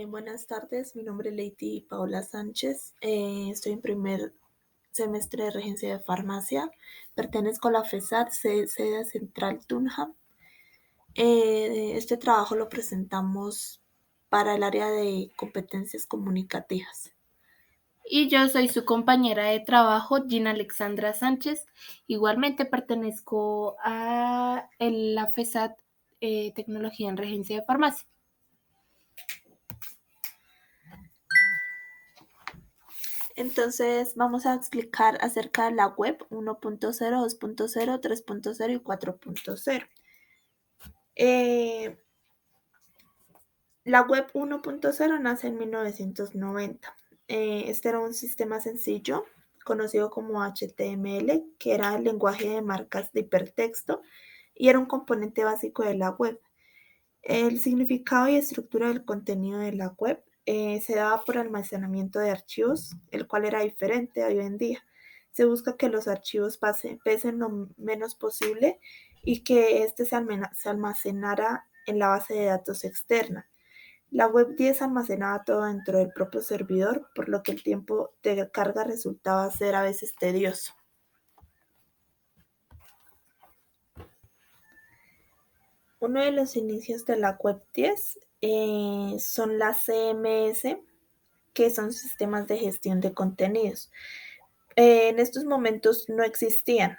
Buenas tardes, mi nombre es Lady Paola Sánchez. Estoy en primer semestre de Regencia de Farmacia. Pertenezco a la FESAT, sede central Tunja. Este trabajo lo presentamos para el área de competencias comunicativas. Y yo soy su compañera de trabajo, Gina Alexandra Sánchez. Igualmente pertenezco a la FESAT, Tecnología en Regencia de Farmacia. Entonces, vamos a explicar acerca de la web 1.0, 2.0, 3.0 y 4.0. Eh, La web 1.0 nace en 1990. Este era un sistema sencillo conocido como HTML, que era el lenguaje de marcas de hipertexto y era un componente básico de la web. El significado y estructura del contenido de la web se daba por almacenamiento de archivos, el cual era diferente a hoy en día. Se busca que los archivos pesen lo menos posible y que este se almacenara en la base de datos externa. La web 10 almacenaba todo dentro del propio servidor, por lo que el tiempo de carga resultaba ser a veces tedioso. Uno de los inicios de la web 10 son las CMS, que son sistemas de gestión de contenidos. En estos momentos no existían,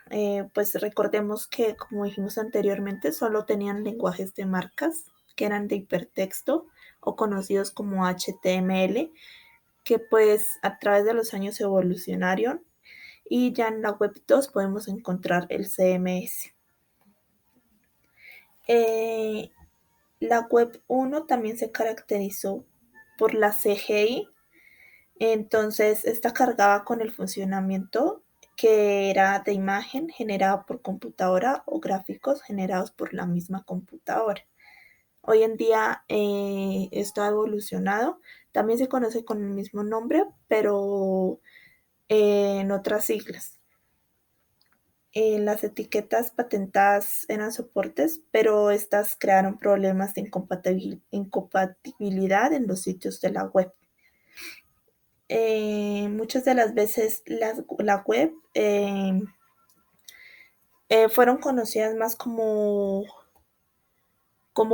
pues recordemos que, como dijimos anteriormente, solo tenían lenguajes de marcas que eran de hipertexto o conocidos como HTML, que pues a través de los años evolucionaron y ya en la web 2 podemos encontrar el CMS. Eh, la web 1 también se caracterizó por la CGI, entonces esta cargaba con el funcionamiento que era de imagen generada por computadora o gráficos generados por la misma computadora. Hoy en día esto ha evolucionado, también se conoce con el mismo nombre, pero en otras siglas. Las etiquetas patentadas eran soportes, pero estas crearon problemas de incompatibilidad en los sitios de la web. Muchas de las veces la web fueron conocidas más como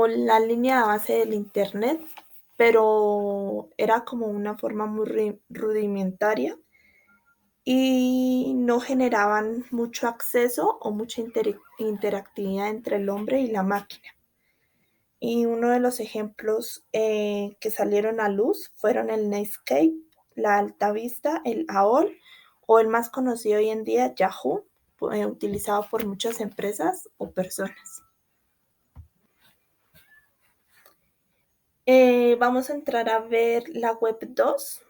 la línea de base del Internet, pero era como una forma muy rudimentaria y no generaban mucho acceso o mucha interactividad entre el hombre y la máquina. Y uno de los ejemplos que salieron a luz fueron el Netscape, la Altavista, el AOL o el más conocido hoy en día, Yahoo, utilizado por muchas empresas o personas. Vamos a entrar a ver la web 2.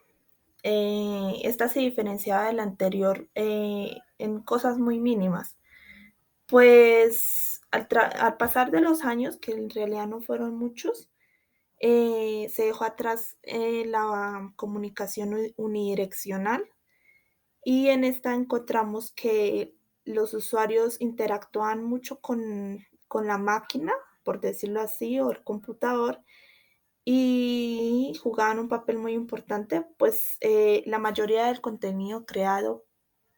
Esta se diferenciaba de la anterior en cosas muy mínimas. Pues al pasar de los años, que en realidad no fueron muchos, se dejó atrás la comunicación unidireccional y en esta encontramos que los usuarios interactúan mucho con la máquina, por decirlo así, o el computador, y jugaban un papel muy importante, pues la mayoría del contenido creado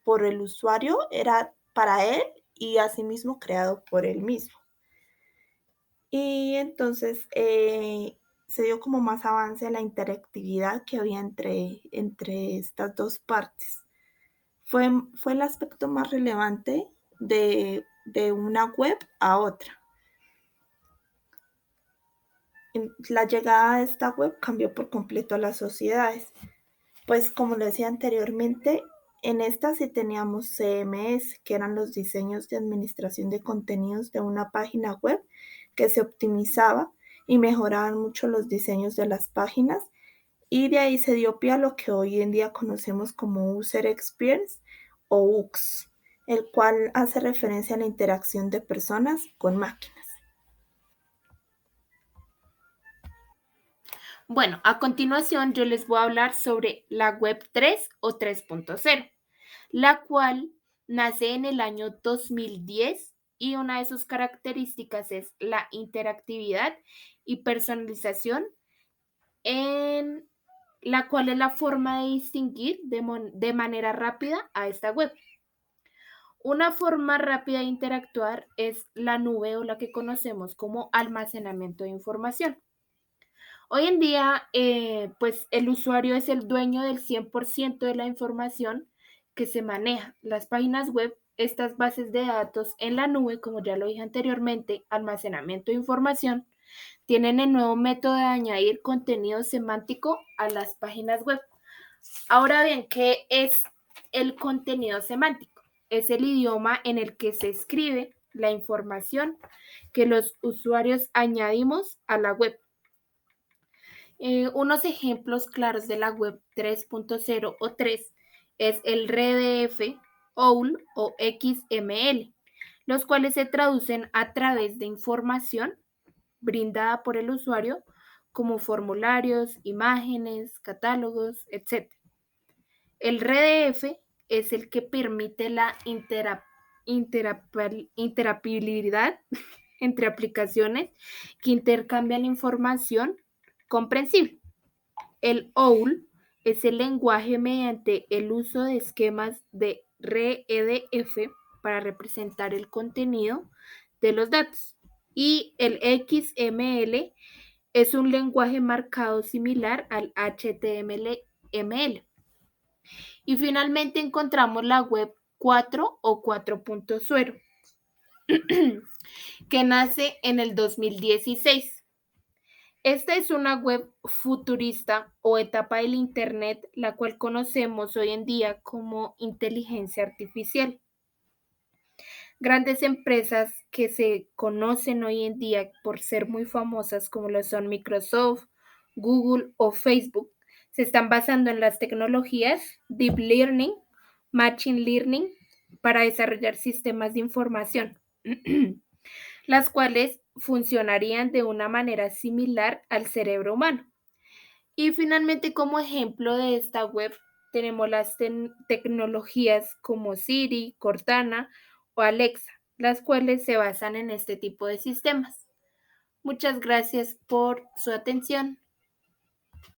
por el usuario era para él y asimismo creado por él mismo. Y entonces se dio como más avance a la interactividad que había entre estas dos partes. Fue el aspecto más relevante de una web a otra. La llegada de esta web cambió por completo a las sociedades. Pues como lo decía anteriormente, en esta sí teníamos CMS, que eran los diseños de administración de contenidos de una página web que se optimizaba y mejoraban mucho los diseños de las páginas y de ahí se dio pie a lo que hoy en día conocemos como User Experience o UX, el cual hace referencia a la interacción de personas con máquinas. Bueno, a continuación yo les voy a hablar sobre la Web 3 o 3.0, la cual nace en el año 2010 y una de sus características es la interactividad y personalización en la cual es la forma de distinguir de manera rápida a esta web. Una forma rápida de interactuar es la nube o la que conocemos como almacenamiento de información. Hoy en día, pues el usuario es el dueño del 100% de la información que se maneja. Las páginas web, estas bases de datos en la nube, como ya lo dije anteriormente, almacenamiento de información, tienen el nuevo método de añadir contenido semántico a las páginas web. Ahora bien, ¿qué es el contenido semántico? Es el idioma en el que se escribe la información que los usuarios añadimos a la web. Unos ejemplos claros de la web 3.0 o 3 es el RDF, OWL o XML, los cuales se traducen a través de información brindada por el usuario como formularios, imágenes, catálogos, etc. El RDF es el que permite la interoperabilidad entre aplicaciones que intercambian información comprensible. El OWL es el lenguaje mediante el uso de esquemas de REDF para representar el contenido de los datos. Y el XML es un lenguaje marcado similar al HTML. Y finalmente encontramos la web 4 o 4.0, que nace en el 2016. Esta es una web futurista o etapa del Internet, la cual conocemos hoy en día como inteligencia artificial. Grandes empresas que se conocen hoy en día por ser muy famosas, como lo son Microsoft, Google o Facebook, se están basando en las tecnologías Deep Learning, Machine Learning, para desarrollar sistemas de información, las cuales funcionarían de una manera similar al cerebro humano. Y finalmente, como ejemplo de esta web, tenemos las tecnologías como Siri, Cortana o Alexa, las cuales se basan en este tipo de sistemas. Muchas gracias por su atención.